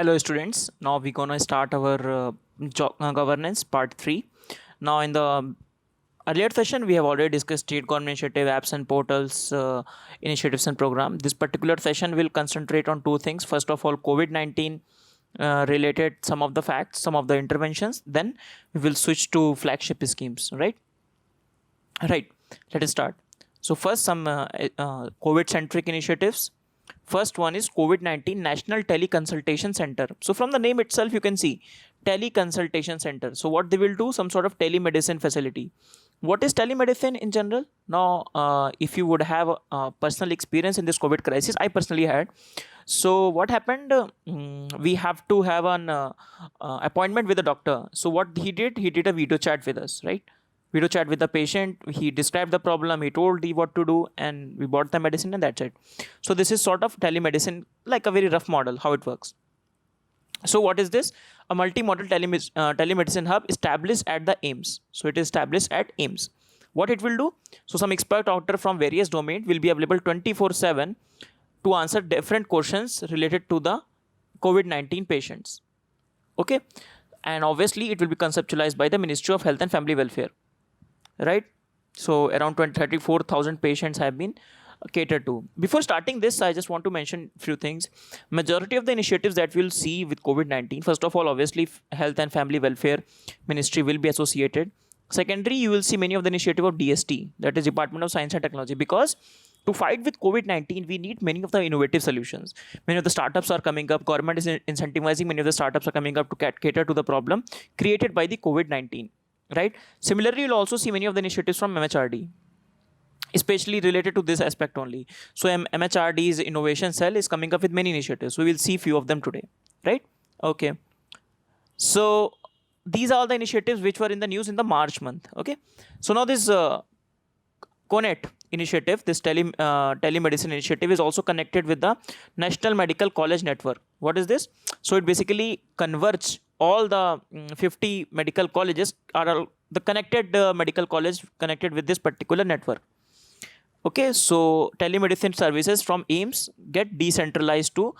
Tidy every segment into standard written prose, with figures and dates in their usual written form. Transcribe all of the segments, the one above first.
Hello students, now we're gonna start our governance part 3. Now in the earlier session we have already discussed state government initiative, apps and portals, initiatives and program. This particular session will concentrate on two things. First of all, COVID-19 related some of the facts, some of the interventions. Then we will switch to flagship schemes, right? Right, let us start. So first some COVID centric initiatives. First one is COVID-19 National Teleconsultation Center. So from the name itself, you can see Teleconsultation Center. So what they will do, some sort of telemedicine facility. What is telemedicine in general? Now, if you would have personal experience in this COVID crisis, I personally had. So what happened? We have to have an appointment with the doctor. So what he did a video chat with us, right? Video chat with the patient. He described the problem. He told he what to do, and we bought the medicine, and that's it. So this is sort of telemedicine, like a very rough model how it works. So what is this? A multimodal telemedicine hub established at the AIIMS. So it is established at AIIMS. What it will do? So some expert doctor from various domains will be available 24/7 to answer different questions related to the COVID-19 patients. Okay, and obviously it will be conceptualized by the Ministry of Health and Family Welfare. Right, so around 34,000 patients have been catered to. Before starting this, I just want to mention few things. Majority of the initiatives that we'll see with COVID-19, first of all, obviously Health and Family Welfare Ministry will be associated. Secondary, you will see many of the initiative of DST, that is Department of Science and Technology, because to fight with COVID-19, we need many of the innovative solutions. Many of the startups are coming up. Government is incentivizing many of the startups are coming up to cater to the problem created by the COVID-19. Right. Similarly, you'll also see many of the initiatives from MHRD, especially related to this aspect only. So MHRD's innovation cell is coming up with many initiatives. We will see few of them today. Right. Okay. So these are the initiatives which were in the news in the March month. Okay. So now this CONET initiative, this telemedicine initiative, is also connected with the National Medical College Network. What is this? So it basically converges all the 50 medical colleges are the connected medical college connected with this particular network. Okay, so telemedicine services from AIIMS get decentralized to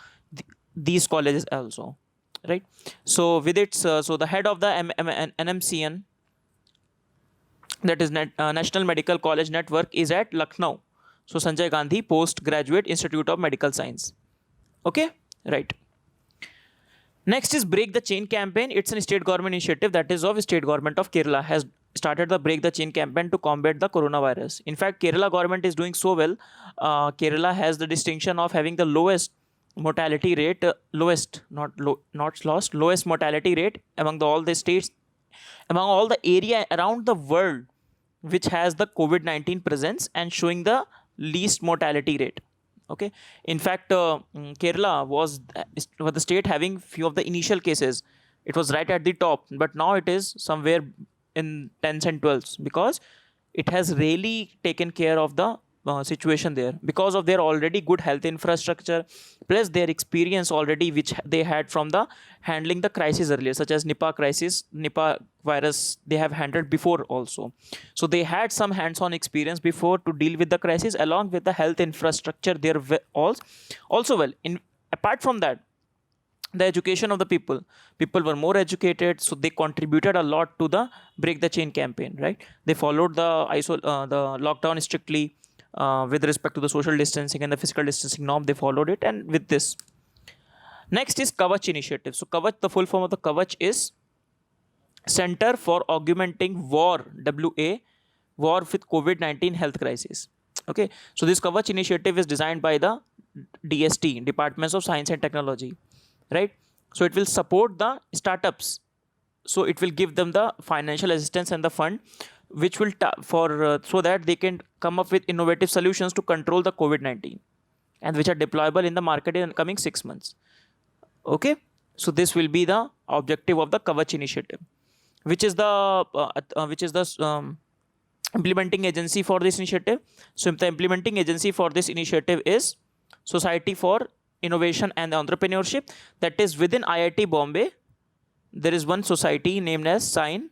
these colleges also, right? So with it, so the head of the NMCN, that is National Medical College Network, is at Lucknow. So Sanjay Gandhi Postgraduate Institute of Medical Science. Okay, right. Next is Break the Chain campaign. It's a state government initiative, that is of state government of Kerala has started the Break the Chain campaign to combat the coronavirus. In fact, Kerala government is doing so well. Kerala has the distinction of having the lowest mortality rate, lowest mortality rate among all the states, among all the area around the world which has the COVID-19 presence and showing the least mortality rate. Okay, in fact, Kerala was the state having few of the initial cases. It was right at the top, but now it is somewhere in 10s and 12s because it has really taken care of the situation there because of their already good health infrastructure plus their experience already which they had from the handling the crisis earlier, such as Nipah virus they have handled before also. So they had some hands-on experience before to deal with the crisis along with the health infrastructure there also well. Apart from that, the education of the people were more educated, so they contributed a lot to the Break the Chain campaign, right? They followed the lockdown strictly. With respect to the social distancing and the physical distancing norm, they followed it. And with this, next is Kavach initiative. So Kavach, the full form of the Kavach is Center for Augmenting War, War with COVID-19 Health Crisis. Okay, so this Kavach initiative is designed by the DST, Departments of Science and Technology, right? So it will support the startups. So it will give them the financial assistance and the fund which will so that they can come up with innovative solutions to control the COVID-19 and which are deployable in the market in the coming 6 months. Okay, so this will be the objective of the Kavach initiative, which is the implementing agency for this initiative. So the implementing agency for this initiative is Society for Innovation and Entrepreneurship, that is within IIT Bombay. There is one society named as SINE.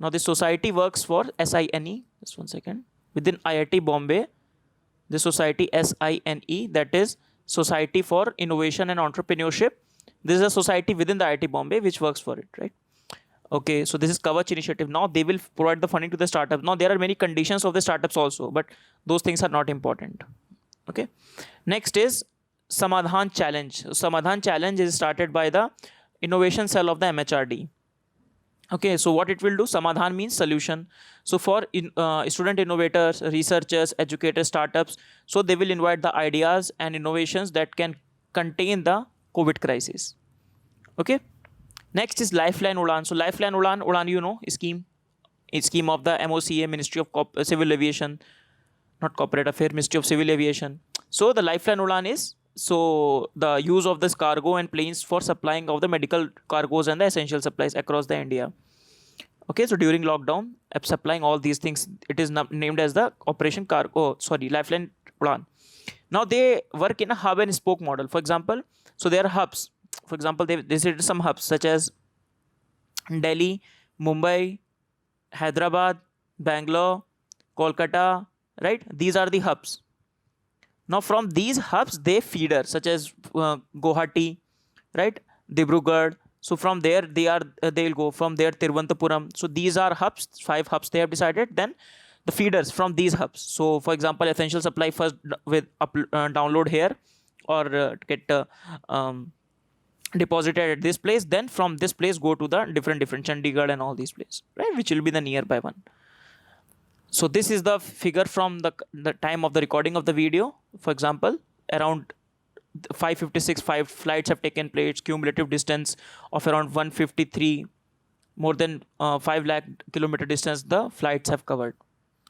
Now this society works for SINE. Just one second. Within IIT Bombay, the society SINE, that is Society for Innovation and Entrepreneurship, This is a society within the IIT Bombay which works for it, right? Okay, so this is Kavach initiative. Now they will provide the funding to the startup. Now there are many conditions of the startups also, but those things are not important. Okay. Next is Samadhan Challenge. Samadhan Challenge is started by the innovation cell of the MHRD. Okay, so what it will do, Samadhan means solution. So for student innovators, researchers, educators, startups, so they will invite the ideas and innovations that can contain the COVID crisis. Okay. Next is Lifeline Udan. So Lifeline Udan, you know, scheme of the MOCA, Ministry of Civil Aviation, not Corporate Affairs, Ministry of Civil Aviation. So the Lifeline Udan is so the use of this cargo and planes for supplying of the medical cargos and the essential supplies across the India. Okay, so during lockdown, supplying all these things, it is named as the Operation Cargo. Lifeline Udan. Now they work in a hub and spoke model. For example, so there are hubs. For example, they visited some hubs such as Delhi, Mumbai, Hyderabad, Bangalore, Kolkata, right? These are the hubs. Now from these hubs, they feeder such as Guwahati, right? Dibrugarh. So from there, they'll go from there Tiruvananthapuram. So these are hubs, 5 hubs they have decided. Then the feeders from these hubs. So for example, essential supply first with download here or get deposited at this place. Then from this place go to the different Chandigarh and all these places, right? Which will be the nearby one. So this is the figure from the time of the recording of the video. For example, around 556 5 flights have taken place, cumulative distance of around 153, more than 5 lakh kilometer distance the flights have covered.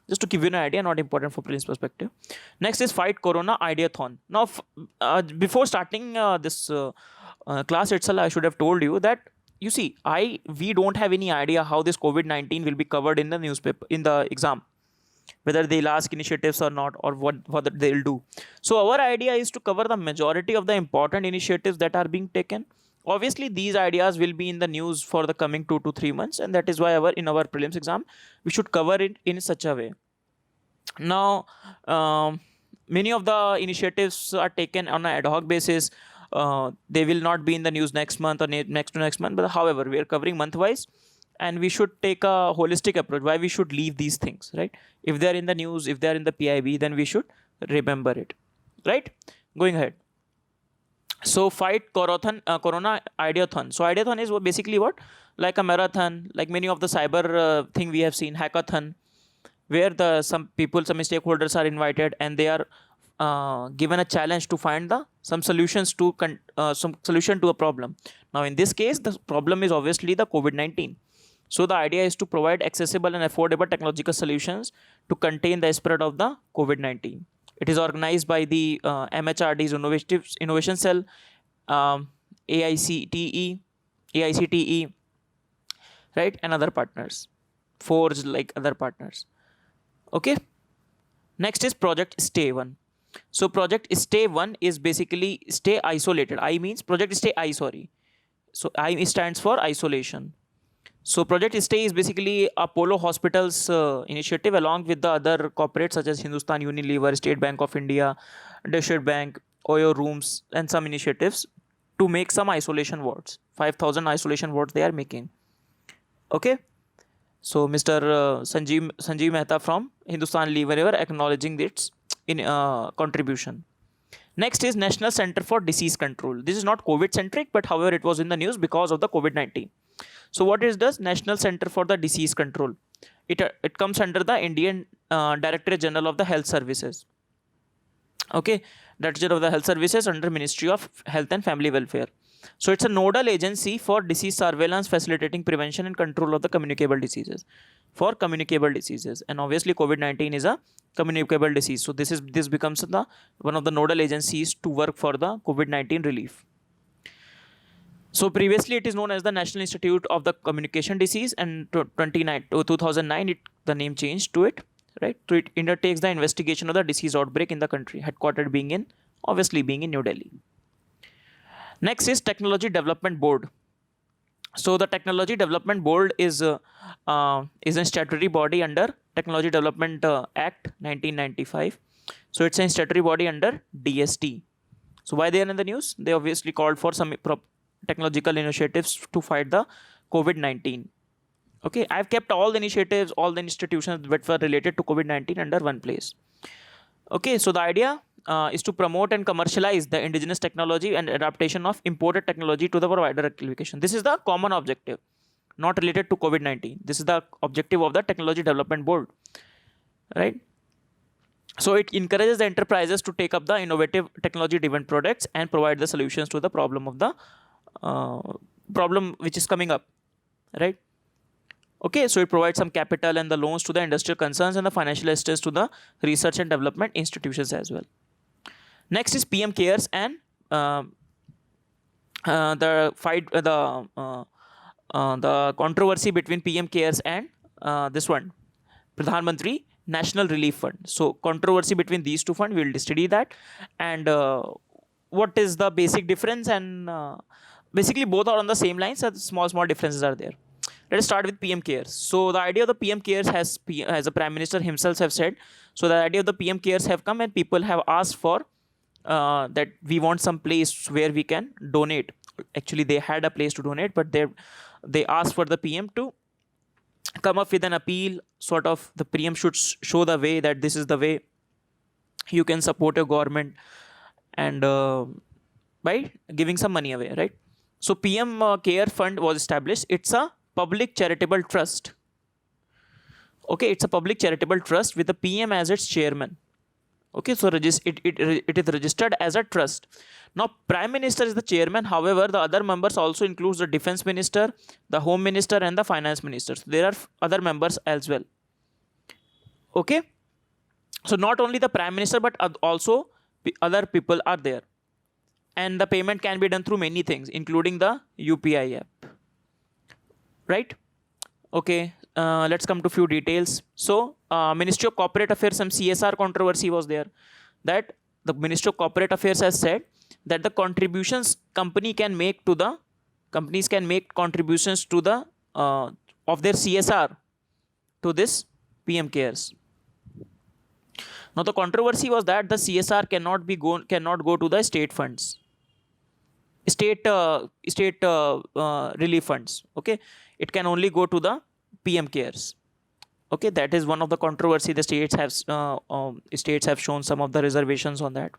Just to give you an idea, not important for prelims perspective. Next is Fight Corona Ideathon. Now, before starting this class itself, I should have told you that, you see, we don't have any idea how this COVID-19 will be covered in the newspaper, in the exam, whether they'll ask initiatives or not, or what they'll do. So our idea is to cover the majority of the important initiatives that are being taken. Obviously, these ideas will be in the news for the coming 2 to 3 months, and that is why in our prelims exam, we should cover it in such a way. Now, many of the initiatives are taken on an ad hoc basis. They will not be in the news next month or next to next month, but however, we are covering month-wise, and we should take a holistic approach. Why we should leave these things, right? If they are in the news, if they are in the PIB, then we should remember it, right? Going ahead. So Fight Corona Ideathon. So Ideathon is basically what? Like a marathon, like many of the cyber thing we have seen, hackathon, where some stakeholders are invited and they are given a challenge to find some solution to a problem. Now in this case, the problem is obviously the COVID-19. So the idea is to provide accessible and affordable technological solutions to contain the spread of the COVID-19. It is organized by the MHRD's Innovation Cell, AICTE, right, and other partners, Forge, like other partners. Okay. Next is Project Stay 1. So Project Stay 1 is basically stay isolated. I means Project Stay I, sorry. So I stands for isolation. So Project Stay is basically Apollo Hospitals initiative along with the other corporates such as Hindustan Unilever, State Bank of India, Desert Bank, Oyo Rooms, and some initiatives to make some isolation wards. 5,000 isolation wards they are making. Okay. So Mr. Sanjeev Mehta from Hindustan Unilever acknowledging its contribution. Next is National Center for Disease Control. This is not COVID centric, but however it was in the news because of the COVID-19. So what is this National Center for the Disease Control? It comes under the Indian Directorate General of the Health Services. Okay, Directorate of the Health Services under Ministry of Health and Family Welfare. So it's a nodal agency for disease surveillance, facilitating prevention and control of the communicable diseases. For communicable diseases, and obviously COVID-19 is a communicable disease. So this becomes one of the nodal agencies to work for the COVID-19 relief. So previously it is known as the National Institute of the Communication Disease, and 2009 the name changed to it, right? So it undertakes the investigation of the disease outbreak in the country, headquartered being in New Delhi. Next is Technology Development Board. So the Technology Development Board is a statutory body under Technology Development Act 1995. So it's a statutory body under DST. So why they are in the news? They obviously called for some technological initiatives to fight the COVID-19. Okay, I've kept all the initiatives, all the institutions that were related to COVID-19 under one place. Okay, so the idea is to promote and commercialize the indigenous technology and adaptation of imported technology to the wider application. This is the common objective, not related to COVID-19. This is the objective of the Technology Development Board, right? So it encourages the enterprises to take up the innovative technology-driven products and provide the solutions to the problem of the problem which is coming up, right? Okay, so it provides some capital and the loans to the industrial concerns and the financial assistance to the research and development institutions as well. Next is PM Cares and the fight, the controversy between PM Cares and this one, Pradhan Mantri National Relief Fund. So controversy between these two funds, we will study that, and what is the basic difference, and basically both are on the same lines, so small differences are there. Let us start with PM Cares. So the idea of the PM Cares has the Prime Minister himself have said. So the idea of the PM Cares have come and people have asked for that we want some place where we can donate. Actually, they had a place to donate, but they asked for the PM to come up with an appeal. Sort of the PM should show the way that this is the way you can support a government, and by giving some money away, right? So PM Care Fund was established. It's a public charitable trust. Okay, it's a public charitable trust with the PM as its chairman. Okay, so it is registered as a trust. Now, Prime Minister is the chairman. However, the other members also includes the Defense Minister, the Home Minister, and the Finance Minister. So there are other members as well. Okay, so not only the Prime Minister, but also other people are there. And the payment can be done through many things, including the UPI app. Right? Okay, let's come to few details. So, Ministry of Corporate Affairs, some CSR controversy was there. That the Ministry of Corporate Affairs has said that the contributions companies can make contributions to the of their CSR to this PM Cares. Now, the controversy was that the CSR cannot go to the state funds, state relief funds. Okay, it can only go to the PM Cares. Okay, that is one of the controversy. The states have shown some of the reservations on that.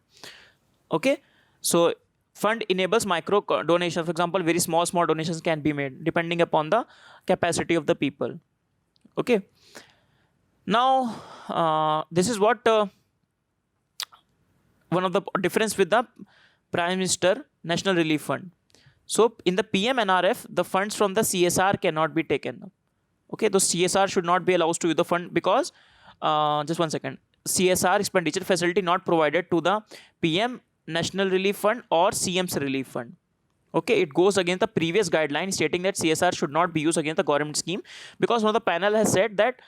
Okay, so fund enables micro donations. For example, very small donations can be made depending upon the capacity of the people. Okay, now this is what one of the difference with the Prime Minister National Relief Fund. So in the PMNRF, the funds from the CSR cannot be taken. Okay, the CSR should not be allowed to use the fund because, just one second, CSR expenditure facility not provided to the PM National Relief Fund or CM's Relief Fund. Okay, it goes against the previous guideline stating that CSR should not be used against the government scheme, because one of the panel has said that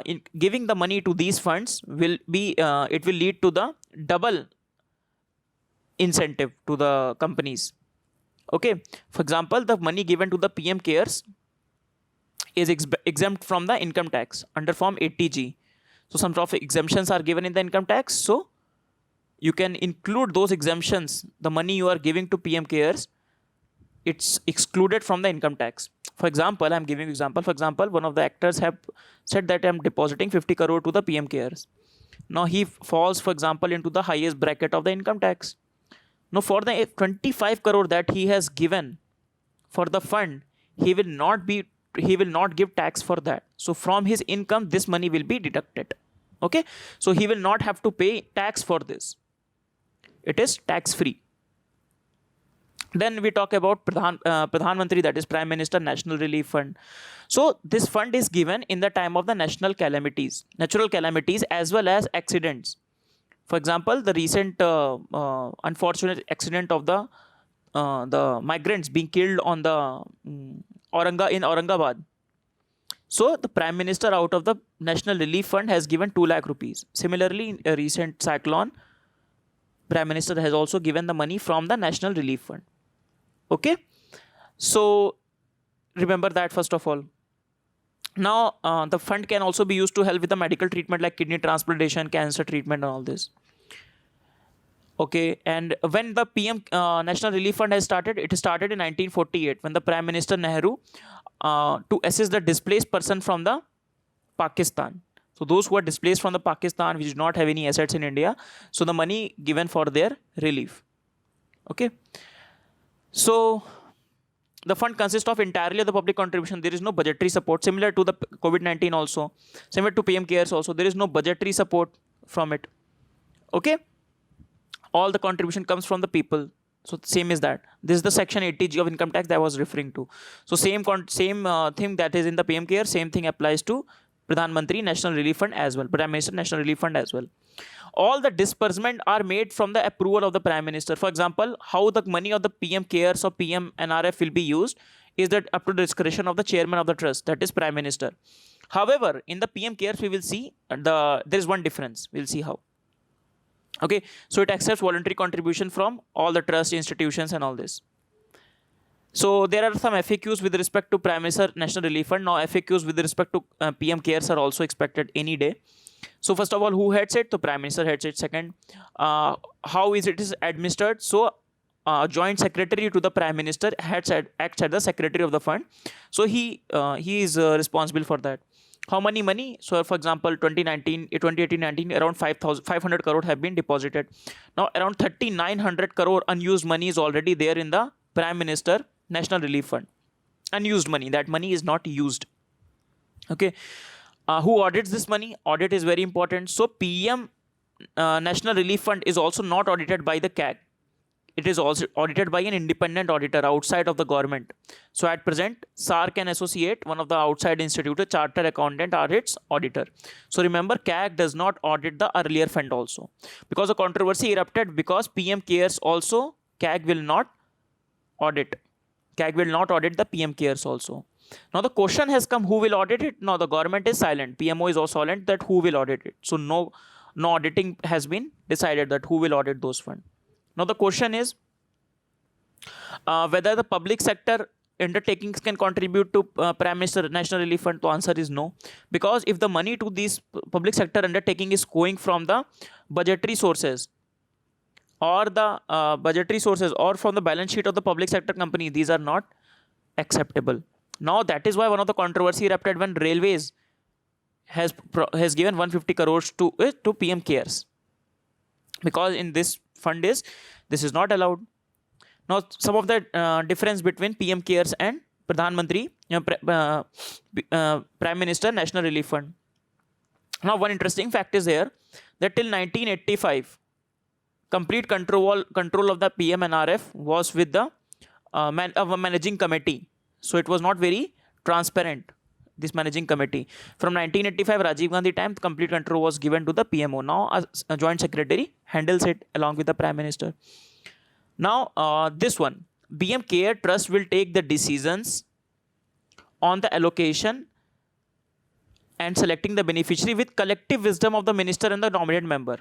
in giving the money to these funds will be, it will lead to the double incentive to the companies. Okay, for example, the money given to the PM Cares is exempt from the income tax under Form 80G. So some sort of exemptions are given in the income tax. So you can include those exemptions. The money you are giving to PM Cares, it's excluded from the income tax. For example, I'm giving example. For example, one of the actors have said that I'm depositing 50 crore to the PM Cares. Now he falls, for example, into the highest bracket of the income tax. Now, for the 25 crore that he has given for the fund, he will not give tax for that. So from his income, this money will be deducted. Okay, so he will not have to pay tax for this. It is tax free. Then we talk about Pradhan Mantri, that is Prime Minister National Relief Fund. So this fund is given in the time of the national calamities, natural calamities, as well as accidents. For example, the recent unfortunate accident of the migrants being killed on the in Aurangabad. So the Prime Minister out of the National Relief Fund has given 2 lakh rupees. Similarly, in a recent cyclone, Prime Minister has also given the money from the National Relief Fund. Okay, so remember that first of all. Now, the fund can also be used to help with the medical treatment like kidney transplantation, cancer treatment, and all this. Okay, and when the PM National Relief Fund has started, it started in 1948 when the Prime Minister Nehru to assist the displaced person from the Pakistan. So those who are displaced from the Pakistan, which do not have any assets in India, so the money given for their relief. Okay, so the fund consists of entirely of the public contribution. There is no budgetary support, similar to the COVID-19 also, similar to PM Cares also. There is no budgetary support from it. Okay, all the contribution comes from the people. So same is that. This is the section 80G of income tax that I was referring to. So same thing that is in the PM Care, same thing applies to Pradhan Mantri National Relief Fund as well, Prime Minister National Relief Fund as well. All the disbursement are made from the approval of the Prime Minister. For example, how the money of the PM Cares or PM NRF will be used is that up to the discretion of the chairman of the trust, that is Prime Minister. However, in the PM Cares we will see there is one difference. We'll see how. Okay, so it accepts voluntary contribution from all the trust institutions and all this. So there are some FAQs with respect to Prime Minister National Relief Fund. Now FAQs with respect to PM Cares are also expected any day. So first of all, who heads it? The Prime Minister heads it. Second, how is it is administered? So Joint Secretary to the Prime Minister acts as the Secretary of the fund. So he is responsible for that. How many money? So for example, 2018-19, around 500 crore have been deposited. Now around 3900 crore unused money is already there in the Prime Minister National Relief Fund. Unused money. That money is not used. Okay. Who audits this money? Audit is very important. So PM National Relief Fund is also not audited by the CAG. It is also audited by an independent auditor outside of the government. So at present, SARC and Associate, one of the outside institute, a chartered accountant, are its auditor. So remember, CAG does not audit the earlier fund also. Because a controversy erupted because PM Cares also, CAG will not audit. CAG will not audit the PM Cares also. Now the question has come, who will audit it? Now the government is silent. PMO is also silent that who will audit it. So no auditing has been decided that who will audit those funds. Now the question is whether the public sector undertakings can contribute to Prime Minister National Relief Fund. The answer is no, because if the money to these public sector undertaking is going from the budgetary sources or from the balance sheet of the public sector company, these are not acceptable. Now that is why one of the controversy erupted when Railways has given 150 crores to PM Cares, because in this fund this is not allowed. Now some of the difference between PM Cares and Pradhan Mantri Prime Minister National Relief Fund. Now one interesting fact is here that till 1985 complete control of the PM NRF was with the managing committee. So it was not very transparent, this managing committee. From 1985 Rajiv Gandhi time, complete control was given to the PMO. Now a joint secretary handles it along with the Prime Minister. Now this one, PM Care Trust will take the decisions on the allocation and selecting the beneficiary with collective wisdom of the minister and the nominated member.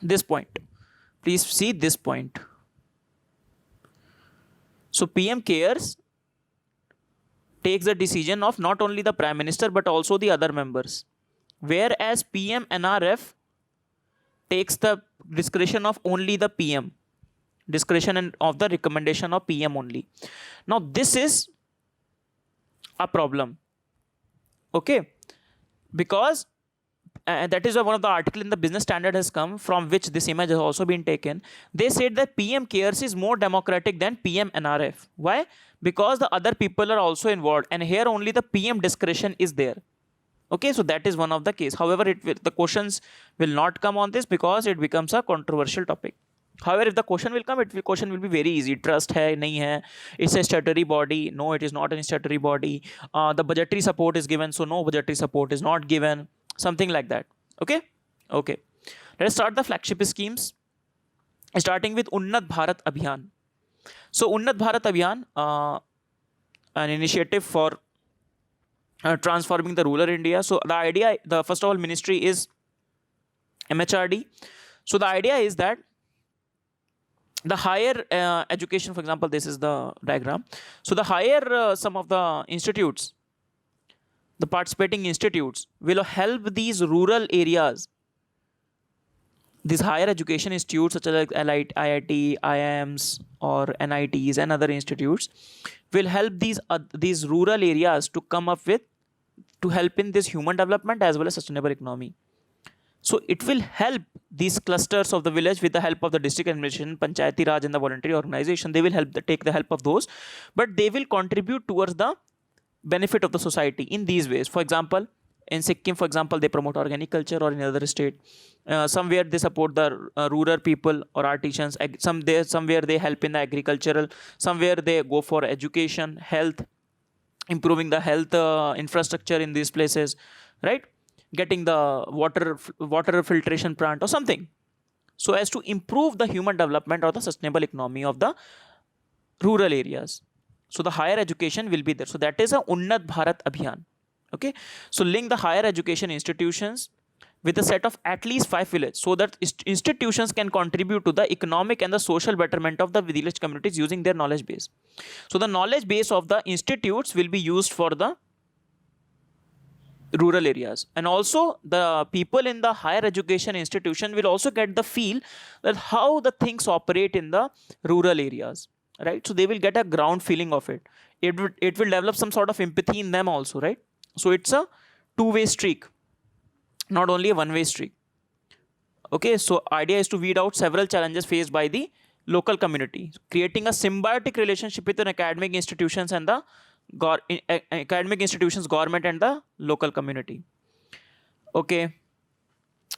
This point, please see this point. So PM Cares takes the decision of not only the Prime Minister but also the other members, whereas PM NRF takes the discretion of only the PM, discretion and of the recommendation of PM only. Now this is a problem, okay, because that is why one of the article in the Business Standard has come, from which this image has also been taken. They said that PM Cares is more democratic than PM NRF. Why? Because the other people are also involved, and here only the PM discretion is there. Okay, so that is one of the case. However, the questions will not come on this because it becomes a controversial topic. However, if the question will come, question will be very easy. Trust hai, nahi hai. It's a statutory body. No, it is not a statutory body. The budgetary support is given, so no budgetary support is not given. Something like that. Okay. Let's start the flagship schemes, starting with Unnat Bharat Abhiyan. So Unnat Bharat Abhiyan, an initiative for transforming the rural India. So the idea, the first of all ministry is MHRD. So the idea is that the higher education, for example, this is the diagram. So the higher some of the institutes, the participating institutes will help these rural areas These higher education institutes such as like IIT, IIMs or NITs and other institutes will help these rural areas to come up with, to help in this human development as well as sustainable economy. So it will help these clusters of the village with the help of the district administration, Panchayati Raj and the voluntary organization. They will take the help of those, but they will contribute towards the benefit of the society in these ways. For example, in Sikkim, for example, they promote organic culture, or in another state, somewhere they support the rural people or artisans. Somewhere they help in the agricultural. Somewhere they go for education, health, improving the health infrastructure in these places, right? Getting the water filtration plant or something, so as to improve the human development or the sustainable economy of the rural areas. So the higher education will be there. So that is a Unnat Bharat Abhiyan. Okay, so link the higher education institutions with a set of at least 5 villages, so that institutions can contribute to the economic and the social betterment of the village communities using their knowledge base. So the knowledge base of the institutes will be used for the rural areas, and also the people in the higher education institution will also get the feel that how the things operate in the rural areas, right? So they will get a ground feeling of it. It will develop some sort of empathy in them also, right? So it's a two-way streak, not only a one-way streak. Okay, so idea is to weed out several challenges faced by the local community, creating a symbiotic relationship with an academic institutions and the academic institutions, government and the local community. Okay,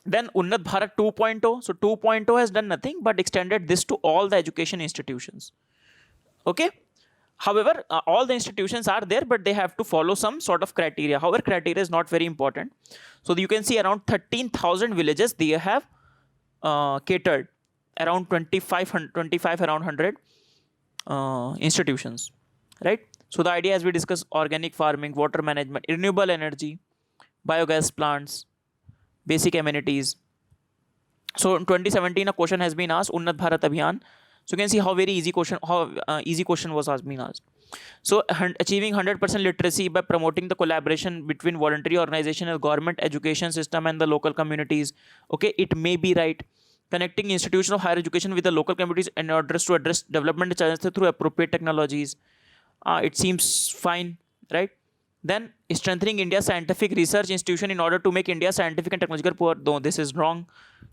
then Unnat Bharat 2.0. So 2.0 has done nothing but extended this to all the education institutions. Okay, however, all the institutions are there, but they have to follow some sort of criteria. However, criteria is not very important. So you can see around 13,000 villages they have catered, around 25 around 100 institutions, right? So the idea, as we discussed, organic farming, water management, renewable energy, biogas plants, basic amenities. So in 2017 a question has been asked, Unnat Bharat Abhiyan. So you can see how very easy question, was being asked. So achieving 100% literacy by promoting the collaboration between voluntary organization and government education system and the local communities. Okay, it may be right. Connecting institutions of higher education with the local communities in order to address development challenges through appropriate technologies. It seems fine, right? Then strengthening India's scientific research institution in order to make India scientific and technological power. No, this is wrong.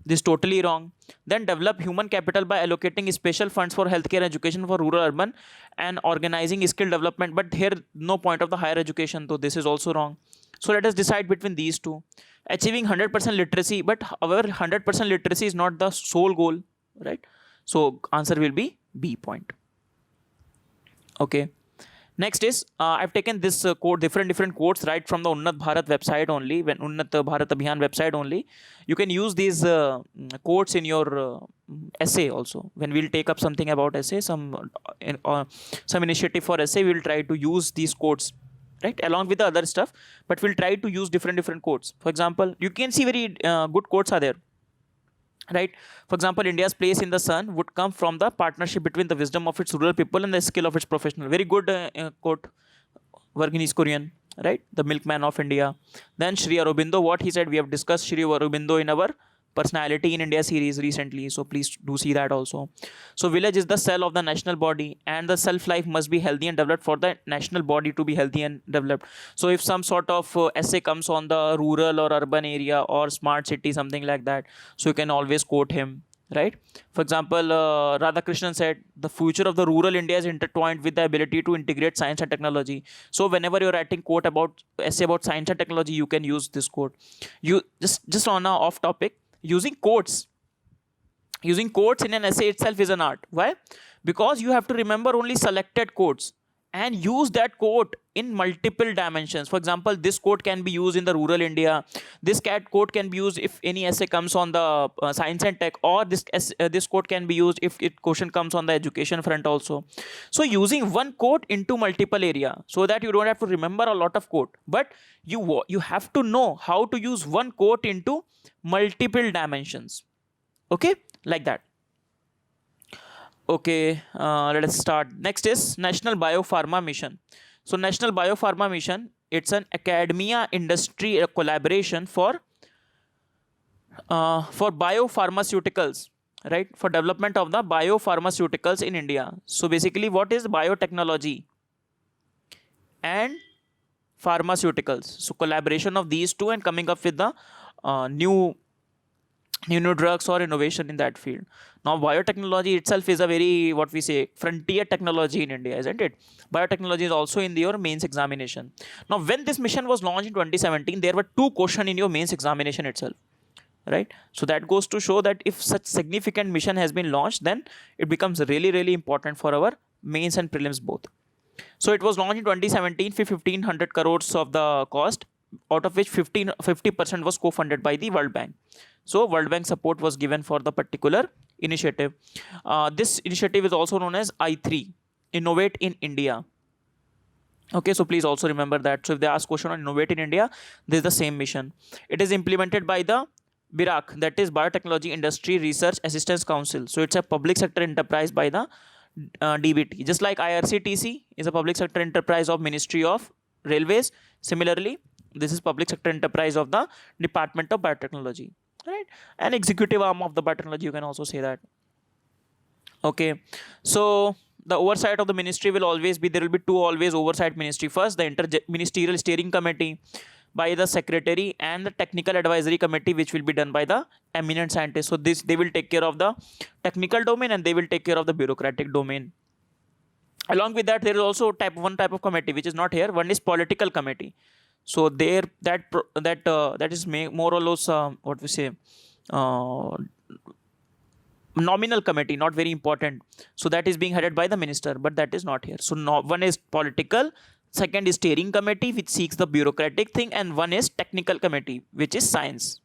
This is totally wrong. Then develop human capital by allocating special funds for healthcare and education for rural, urban, and organizing skill development. But here, no point of the higher education, so this is also wrong. So let us decide between these two. Achieving 100% literacy, but however, 100% literacy is not the sole goal, right? So answer will be B point. Okay. Next is, I've taken this quote, different quotes right from the Unnat Bharat website only, when Unnat Bharat Abhiyan website only. You can use these quotes in your essay also. When we'll take up something about essay, some initiative for essay, we'll try to use these quotes, right, along with the other stuff. But we'll try to use different quotes. For example, you can see very good quotes are there. Right. For example, India's place in the sun would come from the partnership between the wisdom of its rural people and the skill of its professional. Very good quote. Verghese Kurian, right? The milkman of India. Then Sri Aurobindo, what he said, we have discussed Sri Aurobindo in our personality in India series recently. So please do see that also. So village is the cell of the national body, and the self life must be healthy and developed for the national body to be healthy and developed. So if some sort of essay comes on the rural or urban area or smart city, something like that, so you can always quote him, right? For example, Radhakrishnan said, the future of the rural India is intertwined with the ability to integrate science and technology. So whenever you're writing quote about essay about science and technology, you can use this quote. You just on a off topic, using quotes in an essay itself is an art. Why? Because you have to remember only selected quotes and use that quote in multiple dimensions. For example, this quote can be used in the rural India. This quote can be used if any essay comes on the science and tech, or this quote can be used if it question comes on the education front also. So using one quote into multiple area, so that you don't have to remember a lot of quote, but you have to know how to use one quote into multiple dimensions. Okay, like that. Okay, let us start. Next is National Biopharma Mission. So National Biopharma Mission, it's an academia industry collaboration for For biopharmaceuticals, right? For development of the biopharmaceuticals in India. So basically, what is biotechnology and pharmaceuticals? So collaboration of these two and coming up with the new drugs or innovation in that field. Now biotechnology itself is a very, what we say, frontier technology in India, isn't it? Biotechnology is also in your mains examination. Now when this mission was launched in 2017, there were two questions in your mains examination itself, right? So that goes to show that if such significant mission has been launched, then it becomes really really important for our mains and prelims both. So it was launched in 2017 for 1500 crores of the cost, out of which 50% was co-funded by the World Bank. So World Bank support was given for the particular initiative. This initiative is also known as I3, Innovate in India. Okay, so please also remember that. So if they ask question on Innovate in India, this is the same mission. It is implemented by the BIRAC, that is Biotechnology Industry Research Assistance Council. So it's a public sector enterprise by the DBT. Just like IRCTC is a public sector enterprise of Ministry of Railways. Similarly, this is public sector enterprise of the Department of Biotechnology, right? An executive arm of the biotechnology, you can also say that. Okay, so the oversight of the ministry will always be, there will be two always oversight ministry. First, the inter-ministerial steering committee by the secretary, and the technical advisory committee, which will be done by the eminent scientists. So this, they will take care of the technical domain and they will take care of the bureaucratic domain. Along with that, there is also one type of committee which is not here. One is political committee. So there, that is more or less what we say, nominal committee, not very important. So that is being headed by the minister, but that is not here. So one is political, second is steering committee which seeks the bureaucratic thing, and one is technical committee which is science.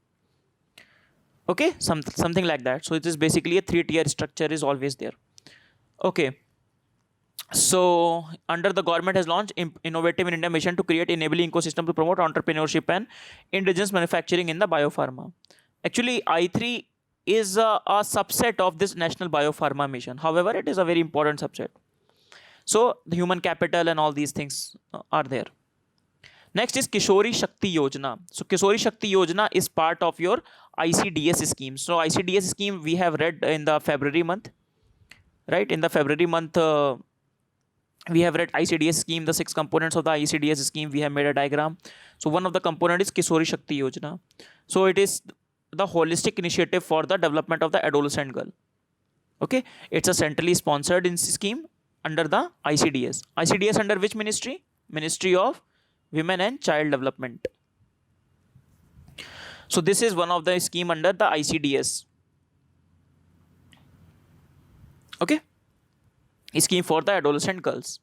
Okay, something like that. So it is basically a 3-tier structure is always there. Okay, so under the government has launched Innovative in India mission to create enabling ecosystem to promote entrepreneurship and indigenous manufacturing in the biopharma. Actually I3 is a subset of this national biopharma mission. However, it is a very important subset. So the human capital and all these things are there. Next is Kishori Shakti Yojana. So Kishori Shakti Yojana is part of your ICDS scheme. So ICDS scheme we have read in the February month, right? In the February month we have read ICDS scheme, the 6 components of the ICDS scheme. We have made a diagram. So one of the component is Kishori Shakti Yojana. So it is the holistic initiative for the development of the adolescent girl. Okay, it's a centrally sponsored scheme under the ICDS. ICDS under which ministry? Ministry of Women and Child Development. So this is one of the scheme under the ICDS. Okay, a scheme for the adolescent girls.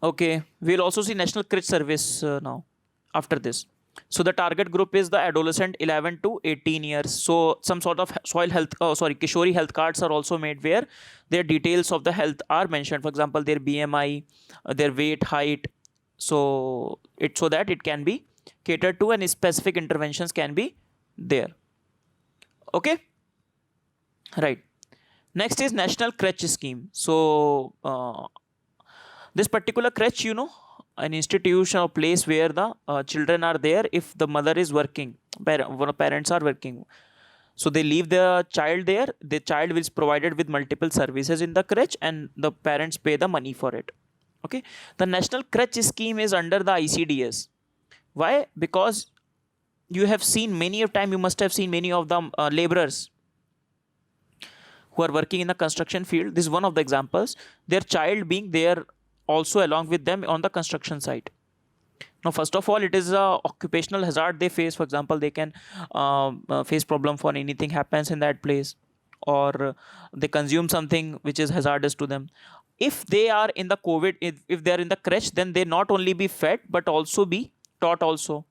Okay, we'll also see National Crèche Service now after this. So the target group is the adolescent 11 to 18 years. So some sort of Kishori health cards are also made where their details of the health are mentioned. For example, their BMI, their weight, height. So that it can be catered to and specific interventions can be there. Okay, right. Next is National Crèche Scheme. So this particular crèche, an institution or place where the children are there if the mother is working, parents are working. So they leave the child there. The child is provided with multiple services in the crèche and the parents pay the money for it. Okay, the National Crèche Scheme is under the ICDS. Why? Because you have seen many of time, you must have seen many of the laborers who are working in the construction field. This is one of the examples. Their child being there also along with them on the construction site. Now, first of all, it is a occupational hazard they face. For example, they can face problem for anything happens in that place, or they consume something which is hazardous to them. If they are in the COVID, if they are in the crèche, then they not only be fed but also be taught also.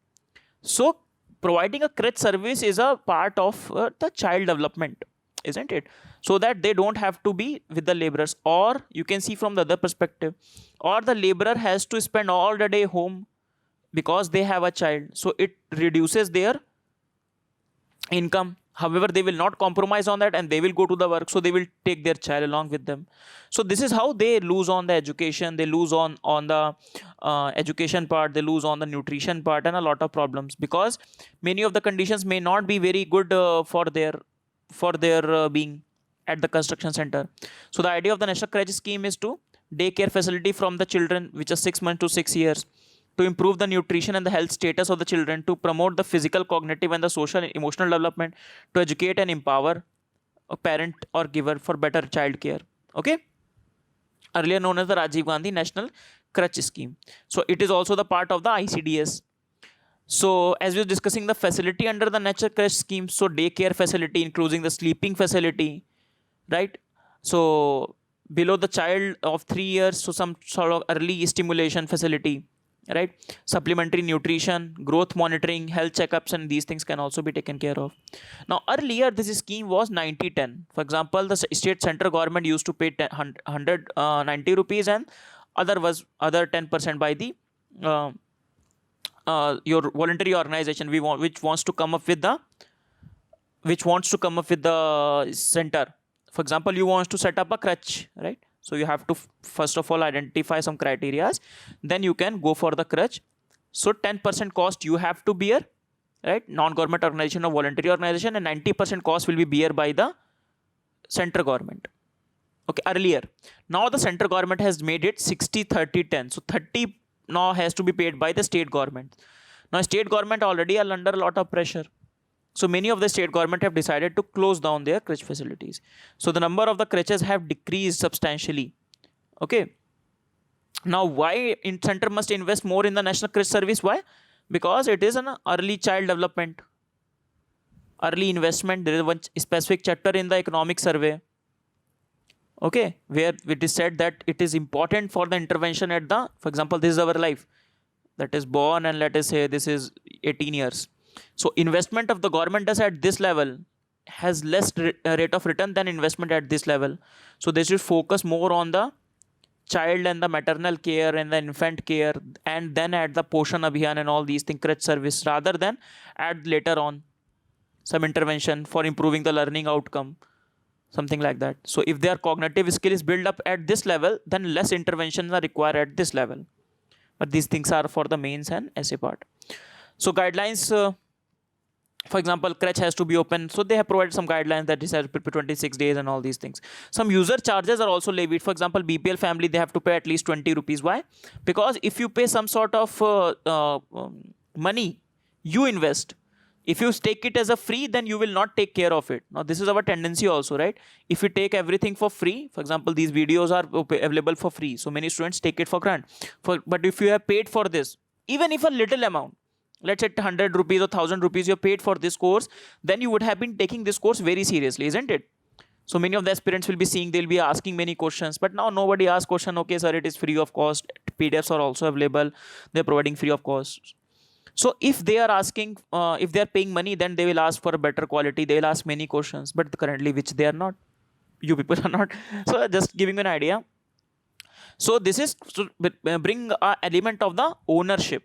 So providing a crèche service is a part of the child development, isn't it? So that they don't have to be with the laborers, or you can see from the other perspective, or the laborer has to spend all the day home because they have a child. So it reduces their income. However, they will not compromise on that and they will go to the work, so they will take their child along with them. So this is how they lose on the education, they lose on the education part, they lose on the nutrition part, and a lot of problems, because many of the conditions may not be very good for their being at the construction center. So the idea of the national crèche scheme is to daycare facility from the children which are 6 months to 6 years, to improve the nutrition and the health status of the children, to promote the physical, cognitive, and the social and emotional development, to educate and empower a parent or giver for better child care. Okay, earlier known as the Rajiv Gandhi National Crèche Scheme. So it is also the part of the ICDS. So as we were discussing the facility under the national crèche scheme, so daycare facility, including the sleeping facility, right? So below the child of 3 years, so some sort of early stimulation facility, right? Supplementary nutrition, growth monitoring, health checkups, and these things can also be taken care of. Now earlier this scheme was 90-10. For example, the state central government used to pay 190 rupees, and other 10% by the your voluntary organization which wants to come up with the center. For example, you want to set up a crèche, right? So you have to first of all identify some criterias, then you can go for the crèche. So 10% cost you have to bear, right? Non-government organization or voluntary organization, and 90% cost will be bear by the central government. Okay, earlier. Now the central government has made it 60-30-10. So 30 now has to be paid by the state government. Now state government already are under a lot of pressure. So many of the state government have decided to close down their crèche facilities. So the number of the crèches have decreased substantially. Okay. Now why center must invest more in the national crèche service? Why? Because it is an early child development, early investment. There is one specific chapter in the economic survey, okay, where it is said that it is important for the intervention at the, for example, this is our life that is born, and let us say this is 18 years. So investment of the government does at this level has less rate of return than investment at this level. So they should focus more on the child and the maternal care and the infant care, and then add the Poshan Abhiyan and all these things, crèche service, rather than add later on some intervention for improving the learning outcome, something like that. So if their cognitive skill is built up at this level, then less interventions are required at this level. But these things are for the mains and essay part. So guidelines, for example, crèche has to be open. So they have provided some guidelines that this has to be 26 days and all these things. Some user charges are also levied. For example, BPL family, they have to pay at least 20 rupees. Why? Because if you pay some sort of money, you invest. If you take it as a free, then you will not take care of it. Now, this is our tendency also, right? If you take everything for free, for example, these videos are available for free. So many students take it for granted. But if you have paid for this, even if a little amount, let's say 100 rupees or 1000 rupees you have paid for this course, then you would have been taking this course very seriously, isn't it? So many of the aspirants will be seeing, they'll be asking many questions, but now nobody asks question, okay sir, it is free of cost, PDFs are also available, they're providing free of cost. So if they are asking, if they are paying money, then they will ask for a better quality, they will ask many questions, but currently which they are not, you people are not. So just giving you an idea. So this is to bring an element of the ownership.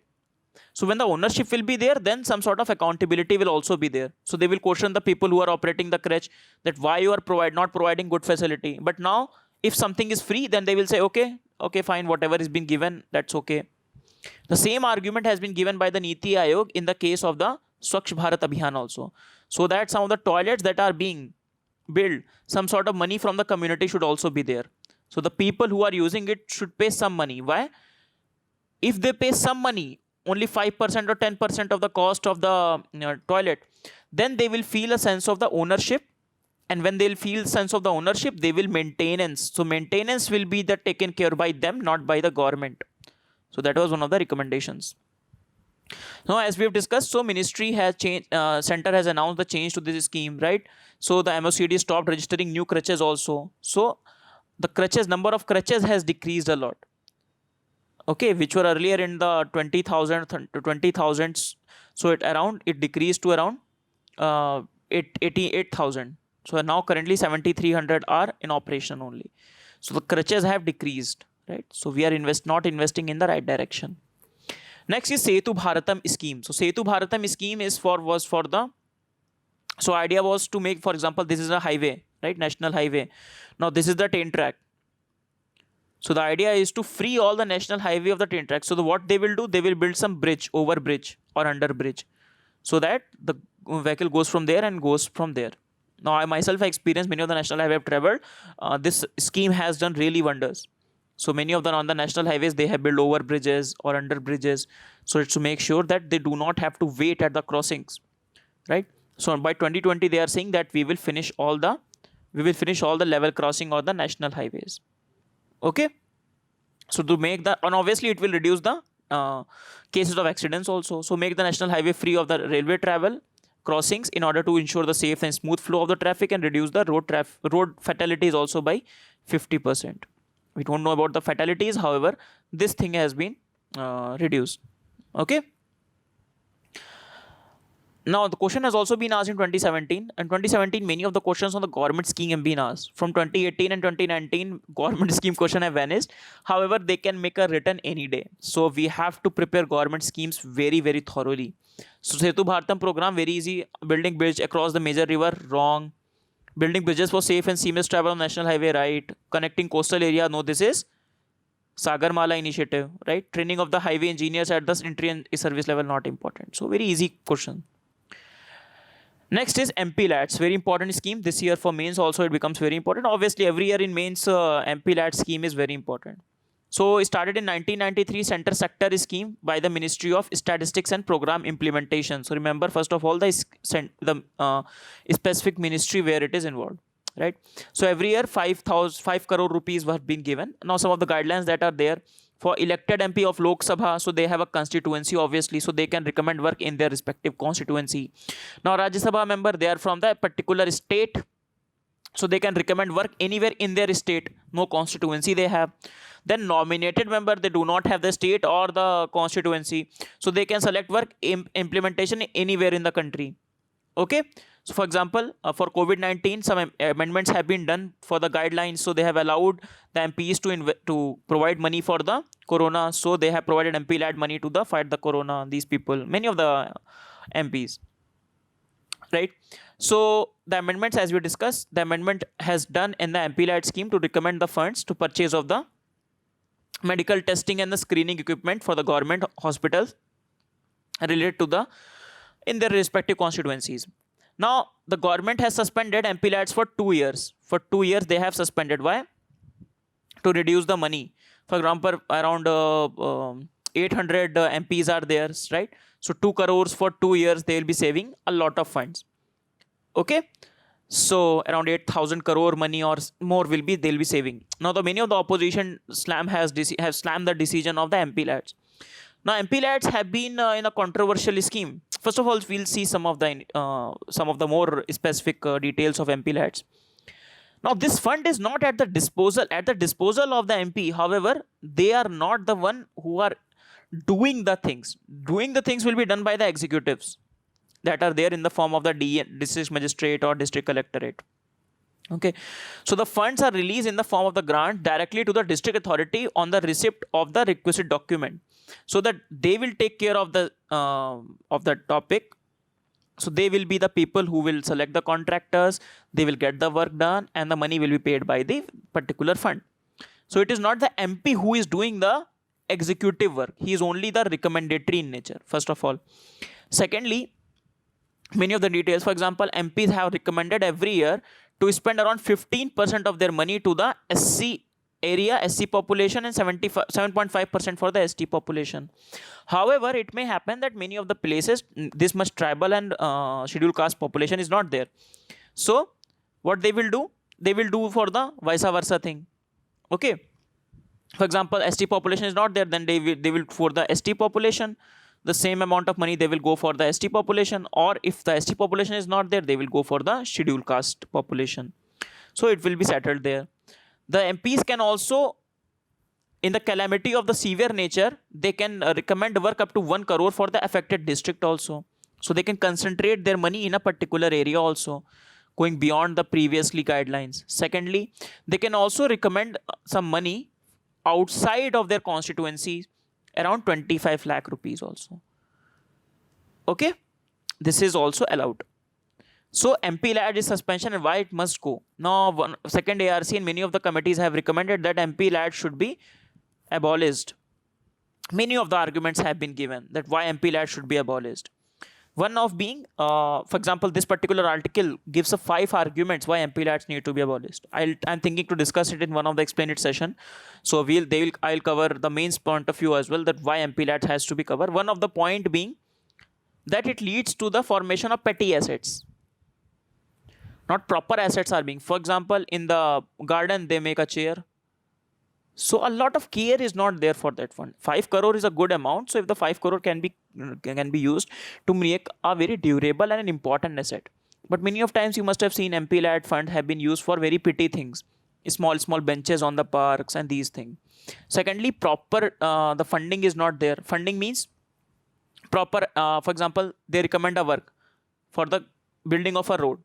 So when the ownership will be there, then some sort of accountability will also be there. So they will question the people who are operating the crèche that why you are not providing good facility. But now if something is free, then they will say, okay, fine, whatever is being given, that's okay. The same argument has been given by the Niti Aayog in the case of the Swachh Bharat Abhiyan also. So that some of the toilets that are being built, some sort of money from the community should also be there. So the people who are using it should pay some money. Why? If they pay some money, only 5% or 10% of the cost of the toilet, then they will feel a sense of the ownership. And when they'll feel sense of the ownership, they will maintenance. So maintenance will be taken care by them, not by the government. So that was one of the recommendations. Now, as we have discussed, so ministry has changed, center has announced the change to this scheme, right? So the MOCD stopped registering new crèches also. So the crèches, number of crèches has decreased a lot. Okay, which were earlier in the 20,000 to 20,000s. So it decreased to around 88,000. So now currently 7,300 are in operation only. So the crèches have decreased, right? So we are not investing in the right direction. Next is Setu Bharatam scheme. So Setu Bharatam scheme was for the So idea was to make, for example, this is a highway, right, national highway. Now this is the train track. So the idea is to free all the national highway of the train track. So what they will do, they will build some bridge, over bridge or under bridge, so that the vehicle goes from there and goes from there. Now I myself have experienced many of the national highway I've traveled. This scheme has done really wonders. So many of the on the national highways, they have built over bridges or under bridges. So it's to make sure that they do not have to wait at the crossings, right? So by 2020, they are saying that we will finish all the level crossing on the national highways. Okay. So to make the, and obviously it will reduce the cases of accidents also. So make the national highway free of the railway travel crossings in order to ensure the safe and smooth flow of the traffic, and reduce the road fatalities also by 50%. We don't know about the fatalities, however, this thing has been reduced. Okay. Now the question has also been asked in 2017. In 2017, many of the questions on the government scheme have been asked. From 2018 and 2019, government scheme question have vanished. However, they can make a written any day. So we have to prepare government schemes very, very thoroughly. So Setu Bharatam program, very easy. Building bridge across the major river, wrong. Building bridges for safe and seamless travel on national highway, right. Connecting coastal area, no, this is Sagarmala initiative, right. Training of the highway engineers at the entry and service level, not important. So very easy question. Next is MP LATS, very important scheme. This year for mains also it becomes very important. Obviously every year in mains MP LATS scheme is very important. So it started in 1993, center sector scheme by the Ministry of Statistics and Program Implementation. So remember, first of all, the specific ministry where it is involved, right. So every year 5 crore rupees were being given. Now some of the guidelines that are there for elected MP of Lok Sabha, so they have a constituency obviously, so they can recommend work in their respective constituency. Now Rajya Sabha member, they are from the particular state, so they can recommend work anywhere in their state, no constituency they have. Then nominated member, they do not have the state or the constituency, so they can select work implementation anywhere in the country. Okay. So for example, for COVID-19, some amendments have been done for the guidelines. So they have allowed the MPs to provide money for the corona. So they have provided MP LAT money to the fight the corona. These people, many of the MPs, right. So the amendments, as we discussed, the amendment has done in the MP LAT scheme to recommend the funds to purchase of the medical testing and the screening equipment for the government hospitals related to the in their respective constituencies. Now the government has suspended MP LATs for 2 years. For 2 years they have suspended. Why? To reduce the money. For example, around 800 MPs are there, right. So 2 crores for 2 years, they will be saving a lot of funds. Okay. So around 8,000 crore money or more will be, they'll be saving. Now the many of the opposition have slammed the decision of the MP LATs. Now MP LATs have been in a controversial scheme. First of all, we'll see some of the more specific details of MP LATs. Now this fund is not at the disposal of the MP. However, they are not the one who are doing the things. Doing the things will be done by the executives that are there in the form of the district magistrate or district collectorate. Okay. So the funds are released in the form of the grant directly to the district authority on the receipt of the requisite document, so that they will take care of the topic. So they will be the people who will select the contractors, they will get the work done, and the money will be paid by the particular fund. So it is not the MP who is doing the executive work. He is only the recommendatory in nature, first of all. Secondly, many of the details, for example, MPs have recommended every year to spend around 15% of their money to the SC area, SC population, and 7.5% for the ST population. However, it may happen that many of the places this much tribal and scheduled caste population is not there. So what they will do for the vice versa thing. Okay. For example, ST population is not there, then they will for the ST population, the same amount of money they will go for the ST population, or if the ST population is not there, they will go for the scheduled caste population. So it will be settled there. The MPs can also, in the calamity of the severe nature, they can recommend work up to 1 crore for the affected district also. So they can concentrate their money in a particular area also, going beyond the previously guidelines. Secondly, they can also recommend some money outside of their constituency, around 25 lakh rupees also. Okay. This is also allowed. So MP lad is suspension and why it must go. Now, second ARC and many of the committees have recommended that MP lad should be abolished. Many of the arguments have been given that why MP lad should be abolished. One of being, for example, this particular article gives a 5 arguments why MP lads need to be abolished. I'm thinking to discuss it in one of the Explain It session. So I'll cover the main point of view as well, that why MP lads has to be covered. One of the point being that it leads to the formation of petty assets. Not proper assets are being. For example, in the garden they make a chair. So a lot of care is not there for that fund. 5 crore is a good amount. So if the 5 crore can be used to make a very durable and an important asset. But many of times you must have seen MP lad fund have been used for very petty things, small benches on the parks and these things. Secondly, proper the funding is not there. Funding means proper. For example, they recommend a work for the building of a road.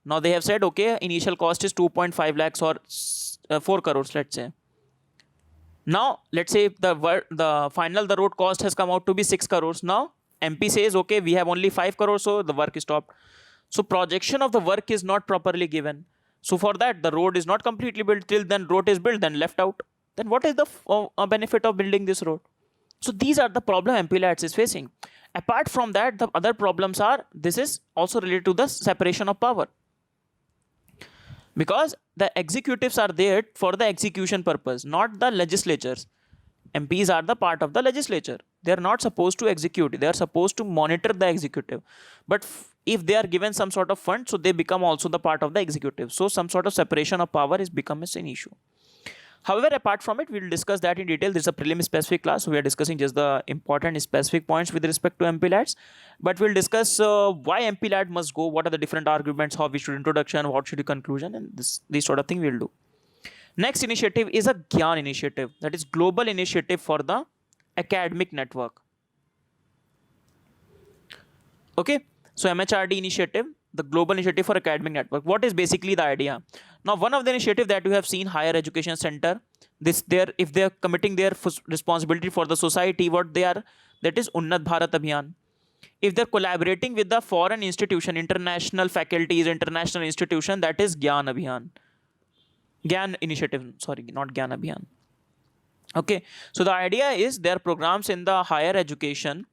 Now they have said, okay, initial cost is 2.5 lakhs or 4 crores, let's say. Now, let's say the road cost has come out to be 6 crores. Now, MP says, okay, we have only 5 crores, so the work is stopped. So, projection of the work is not properly given. So, for that, the road is not completely built. Till then, road is built, then left out. Then what is the benefit of building this road? So, these are the problem MP lads is facing. Apart from that, the other problems are, this is also related to the separation of power. Because the executives are there for the execution purpose, not the legislatures. MPs are the part of the legislature. They are not supposed to execute. They are supposed to monitor the executive. But if they are given some sort of fund, so they become also the part of the executive. So some sort of separation of power is becomes an issue. However, apart from it, we will discuss that in detail. This is a prelim specific class, so we are discussing just the important specific points with respect to MP lads. But we'll discuss why MP lad must go, what are the different arguments, how we should introduction, what should be conclusion, and this sort of thing we'll do. Next initiative is a GYAN initiative, that is Global Initiative for the Academic Network. Okay, so MHRD initiative, the Global Initiative for Academic Network. What is basically the idea? Now, one of the initiative that you have seen, Higher Education Center, if they are committing their responsibility for the society, what they are, that is Unnat Bharat Abhiyan. If they're collaborating with the foreign institution, international faculties, international institution, that is GYAN Abhiyan. GYAN initiative, sorry, not GYAN Abhiyan. Okay, so the idea is there are programs in the higher education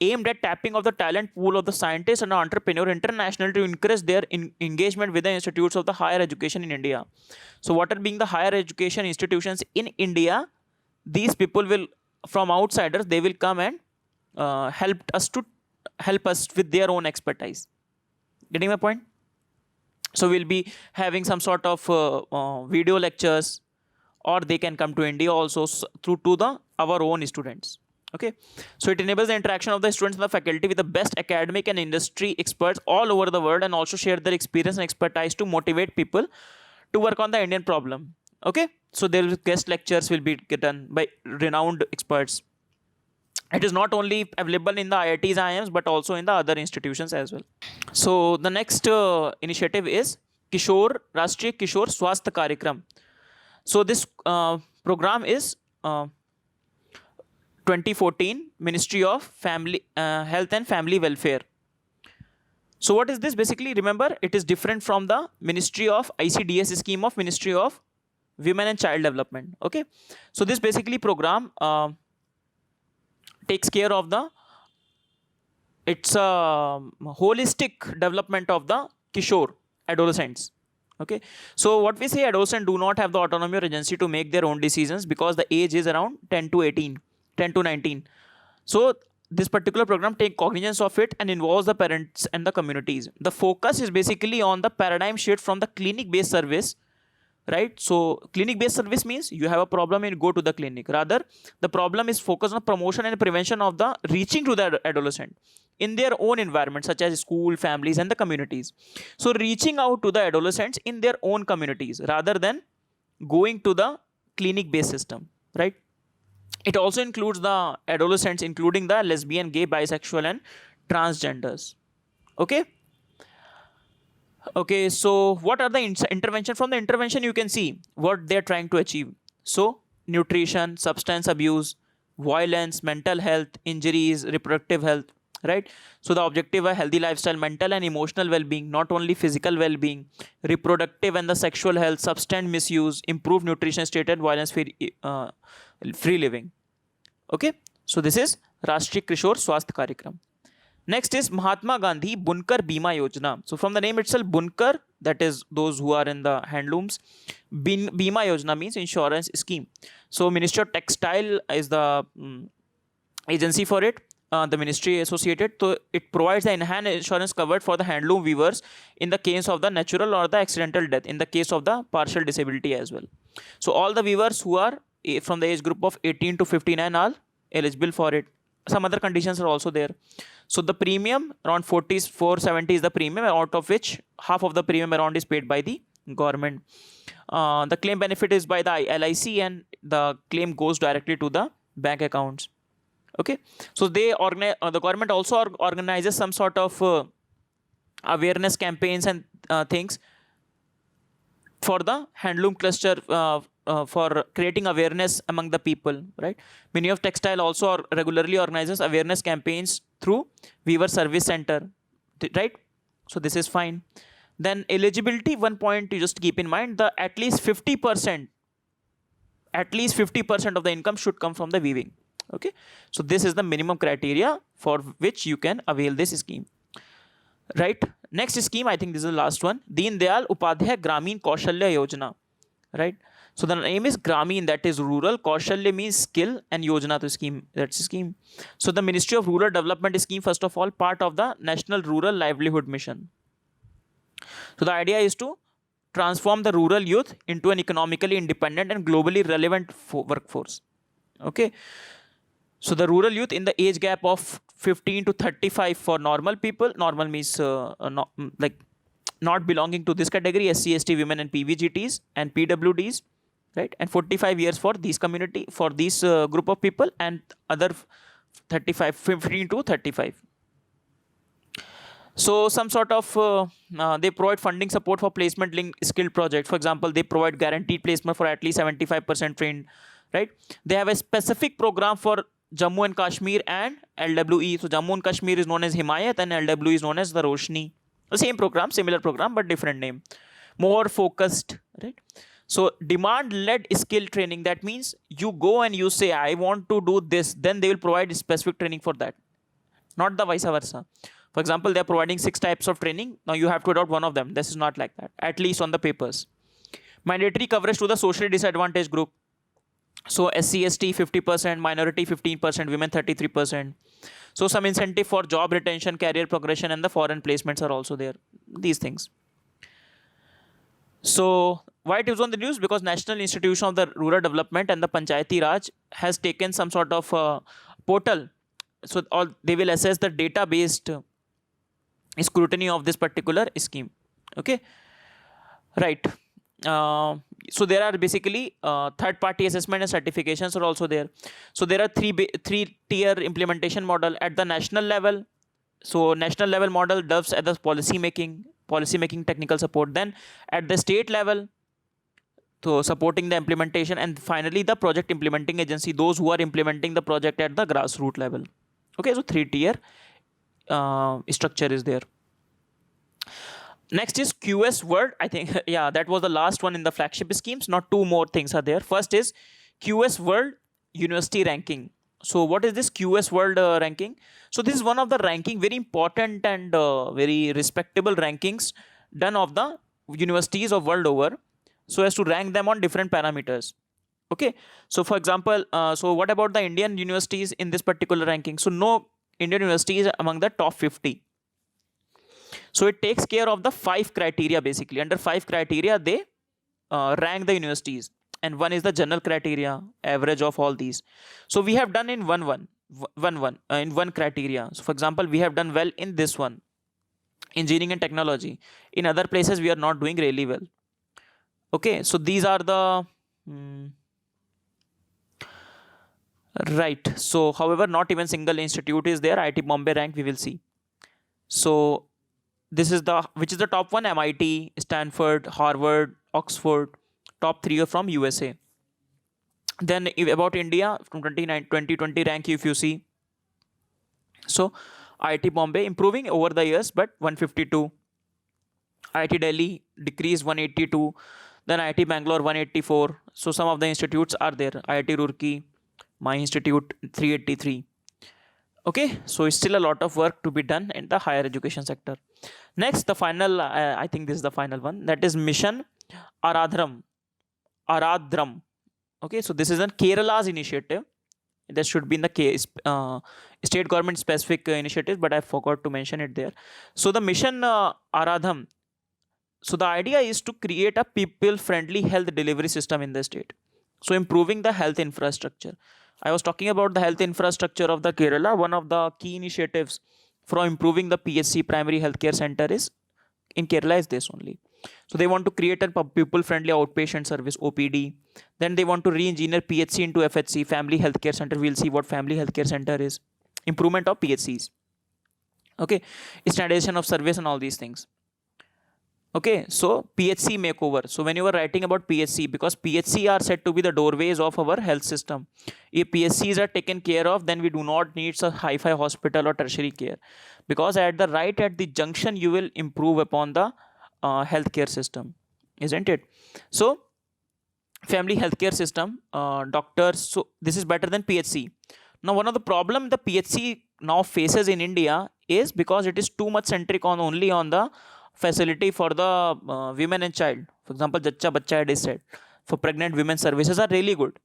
aimed at tapping of the talent pool of the scientists and entrepreneur international to increase their engagement with the institutes of the higher education in India. So what are being the higher education institutions in India? These people will, from outsiders, they will come and help us with their own expertise. Getting my point? So we'll be having some sort of video lectures, or they can come to India also through to our own students. Okay, so it enables the interaction of the students and the faculty with the best academic and industry experts all over the world, and also share their experience and expertise to motivate people to work on the Indian problem. Okay, so there will guest lectures will be done by renowned experts. It is not only available in the IITs, IIMs, but also in the other institutions as well. So the next initiative is Kishore Rashtriya Kishore Swasthya Karyakram. So this program is 2014 Ministry of Family Health and Family Welfare. So what is this? Basically, remember, it is different from the Ministry of ICDS scheme of Ministry of Women and Child Development. Okay, so this basically program takes care of it's a holistic development of the Kishore adolescents. Okay, so what we say, adolescents do not have the autonomy or agency to make their own decisions because the age is around 10 to 19. So this particular program takes cognizance of it and involves the parents and the communities. The focus is basically on the paradigm shift from the clinic-based service, right? So clinic-based service means you have a problem and you go to the clinic. Rather, the problem is focused on promotion and prevention of the reaching to the adolescent in their own environment, such as school, families, and the communities. So reaching out to the adolescents in their own communities rather than going to the clinic-based system, right? It also includes the adolescents, including the lesbian, gay, bisexual, and transgenders. Okay. Okay, so what are the intervention? From the intervention, you can see what they're trying to achieve. So nutrition, substance abuse, violence, mental health, injuries, reproductive health, right? So the objective are healthy lifestyle, mental and emotional well-being, not only physical well-being, reproductive and the sexual health, substance misuse, improved nutrition state and violence free living. Okay, so this is Rashtriya Kishore Swasthya Karyakram. Next is Mahatma Gandhi Bunkar Bima Yojana. So from the name itself, Bunkar, that is those who are in the handlooms. Bima Yojana means insurance scheme. So Ministry of Textile is the agency for it, the ministry associated. So it provides the enhanced insurance covered for the handloom weavers in the case of the natural or the accidental death, in the case of the partial disability as well. So all the weavers who are from the age group of 18 to 59 are eligible for it. Some other conditions are also there. So the premium around 470 is the premium, out of which half of the premium around is paid by the government. The claim benefit is by the LIC and the claim goes directly to the bank accounts. Okay, so they organize. The government also organizes some sort of awareness campaigns and things for the handloom cluster, for creating awareness among the people, right? Many of textile also regularly organizes awareness campaigns through Weaver Service Center, right? So this is fine. Then eligibility, one point you just keep in mind, the at least 50% of the income should come from the weaving. Okay, so this is the minimum criteria for which you can avail this scheme, right? Next scheme, I think this is the last one, Deen Dayal Upadhyay Gramin Kaushalya Yojana, right? So the name is Gramin, that is rural, Kaushalya means skill, and Yojana to scheme, that's a scheme. So the Ministry of Rural Development scheme, first of all, part of the National Rural Livelihood Mission. So the idea is to transform the rural youth into an economically independent and globally relevant workforce. Okay, so the rural youth in the age gap of 15 to 35 for normal people, normal means not belonging to this category, SC, ST, women and PVGTs and PWDs, right? And 45 years for these community, for this group of people, and other 15 to 35. So some sort of they provide funding support for placement linked skill project. For example, they provide guaranteed placement for at least 75% trained, right? They have a specific program for Jammu and Kashmir and LWE. So Jammu and Kashmir is known as Himayat and LWE is known as the Roshni. The same program, similar program, but different name. More focused, right? So demand-led skill training, that means you go and you say, I want to do this, then they will provide specific training for that, not the vice versa. For example, they are providing 6 types of training. Now you have to adopt one of them. This is not like that, at least on the papers. Mandatory coverage to the socially disadvantaged group. So SC, ST 50%, minority 15%, women 33%. So some incentive for job retention, career progression, and the foreign placements are also there. These things. So why it is on the news? Because National Institution of the Rural Development and the Panchayati Raj has taken some sort of portal. So they will assess the data-based scrutiny of this particular scheme. Okay, right. So there are basically third-party assessment and certifications are also there. So there are three-tier implementation model at the national level. So national level model does at the policy making technical support. Then at the state level, so supporting the implementation, and finally the project implementing agency, those who are implementing the project at the grassroots level. Okay, so 3-tier structure is there. Next is QS World. I think, yeah, that was the last one in the flagship schemes. Not 2 more things are there. First is QS World University Ranking. So what is this QS World ranking? So this is one of the ranking, very important and very respectable rankings done of the universities of world over, so as to rank them on different parameters. Okay, so for example, so what about the Indian universities in this particular ranking? So no Indian university is among the top 50. So it takes care of the 5 criteria basically. Under 5 criteria, they rank the universities. And one is the general criteria, average of all these. So we have done in in one criteria. So for example, we have done well in this one, engineering and technology. In other places, we are not doing really well. Okay, so these are the right. So however, not even single institute is there. IIT Bombay rank, we will see. So this is which is the top one? MIT, Stanford, Harvard, Oxford. Top 3 are from USA. Then about India, from 2020 rank, if you see. So IIT Bombay improving over the years, but 152. IIT Delhi decreased 182. Then IIT Bangalore 184. So some of the institutes are there. IIT Roorkee, my institute 383. Okay, so it's still a lot of work to be done in the higher education sector. Next, the final, I think this is the final one, that is Mission Aradhram. Aradhram. Okay, so this is a Kerala's initiative. That should be in the case state government specific initiative, but I forgot to mention it there. So the Mission Aradham. So the idea is to create a people friendly health delivery system in the state. So improving the health infrastructure. I was talking about the health infrastructure of the Kerala. One of the key initiatives for improving the PHC, primary healthcare center, is in Kerala is this only. So they want to create a people friendly outpatient service, OPD. Then they want to re-engineer PHC into FHC, family healthcare center. We'll see what family healthcare center is. Improvement of PHCs. Okay, standardization of service and all these things. Okay, so PHC makeover. So when you are writing about PHC, because PHC are said to be the doorways of our health system. If PHCs are taken care of, then we do not need a hi-fi hospital or tertiary care, because at the junction you will improve upon the healthcare system, isn't it? So family healthcare system, doctors. So this is better than PHC. Now one of the problem the PHC now faces in India is because it is too much centric on only on the facility for the women and child. For example, Jaccha Bachcha it is said. For pregnant women, services are really good,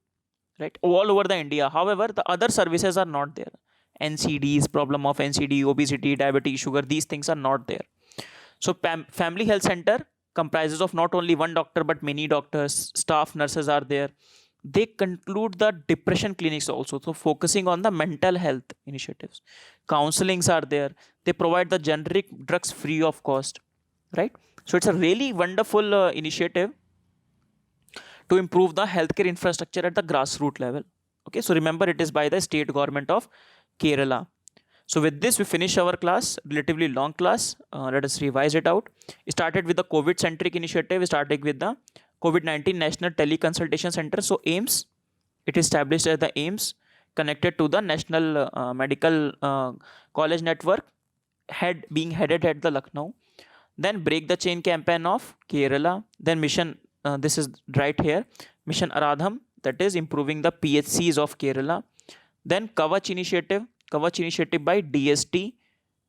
right? All over the India. However, the other services are not there. NCDs, problem of NCD, obesity, diabetes, sugar, these things are not there. So family health center comprises of not only one doctor but many doctors, staff, nurses are there. They conclude the depression clinics also, so focusing on the mental health initiatives. Counselings are there. They provide the generic drugs free of cost, right? So it's a really wonderful initiative to improve the healthcare infrastructure at the grassroots level. Okay, so remember, it is by the state government of Kerala. So with this, we finish our class, relatively long class. Let us revise it out. We started with the COVID-centric initiative. We started with the COVID-19 National Teleconsultation Center. So AIMS, it is established as the AIMS, connected to the National Medical College Network, being headed at the Lucknow. Then Break the Chain campaign of Kerala. Then Mission, this is right here, Mission Aradham, that is improving the PHCs of Kerala. Then Kavach initiative by DST,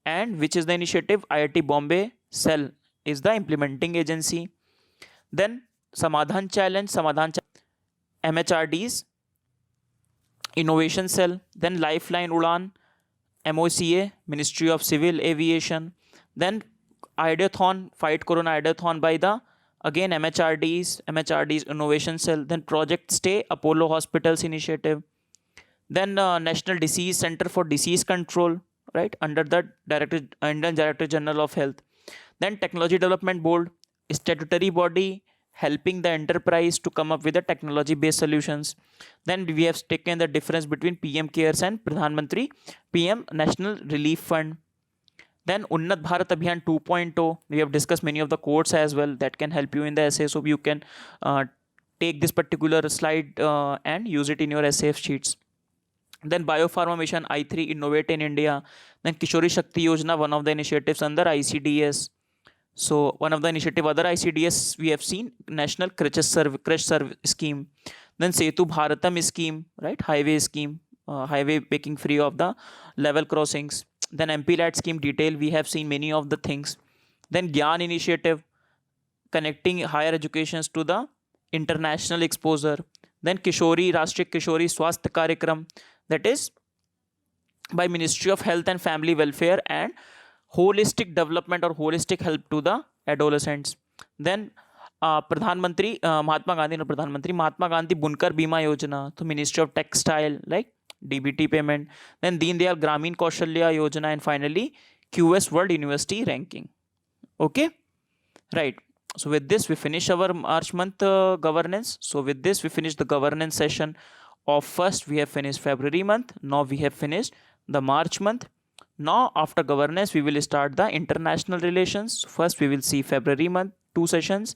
and which is the initiative IIT Bombay Cell is the implementing agency. Then Samadhan Challenge, MHRDs, Innovation Cell. Then Lifeline Udan, MOCA, Ministry of Civil Aviation. Then Ideathon, Fight Corona Ideathon by the again MHRDs Innovation Cell. Then Project Stay, Apollo Hospitals initiative. Then National Disease Center for Disease Control, right, under the Indian Director General of Health. Then Technology Development Board, statutory body helping the enterprise to come up with the technology based solutions. Then we have taken the difference between PM CARES and Pradhan Mantri PM National Relief Fund. Then Unnat Bharat Abhiyan 2.0, we have discussed many of the codes as well that can help you in the essay, so you can take this particular slide and use it in your essay sheets. Then Biopharma Mission I3, Innovate in India. Then Kishori Shakti Yojana, one of the initiatives under ICDS. So one of the initiative other ICDS we have seen, National Crash Service Scheme. Then Setu Bharatam scheme, right, highway scheme, highway making free of the level crossings. Then MPLAT scheme detail, we have seen many of the things. Then Gyan initiative, connecting higher educations to the international exposure. Then Kishori, Rashtriya Kishori Swasthya Karyakram, that is by Ministry of Health and Family Welfare and holistic development or holistic help to the adolescents. Then Pradhan Mantri, Mahatma Gandhi Bunkar Bima Yojana, so Ministry of Textile, like DBT payment. Then Deen Dayal Gramin Kaushalya Yojana, and finally QS World University ranking. Okay, right. So with this we finish our March month governance. So with this we finish the governance session of first. We have finished February month. Now we have finished the March month. Now after governance we will start the international relations. First we will see February month 2 sessions,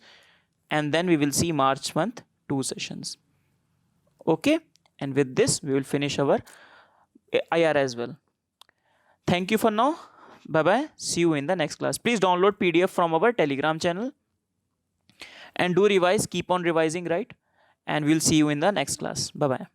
and then we will see March month 2 sessions. Okay, and with this we will finish our IR as well. Thank you for now. Bye bye. See you in the next class. Please download PDF from our Telegram channel and do revise. Keep on revising, right? And we'll see you in the next class. Bye bye.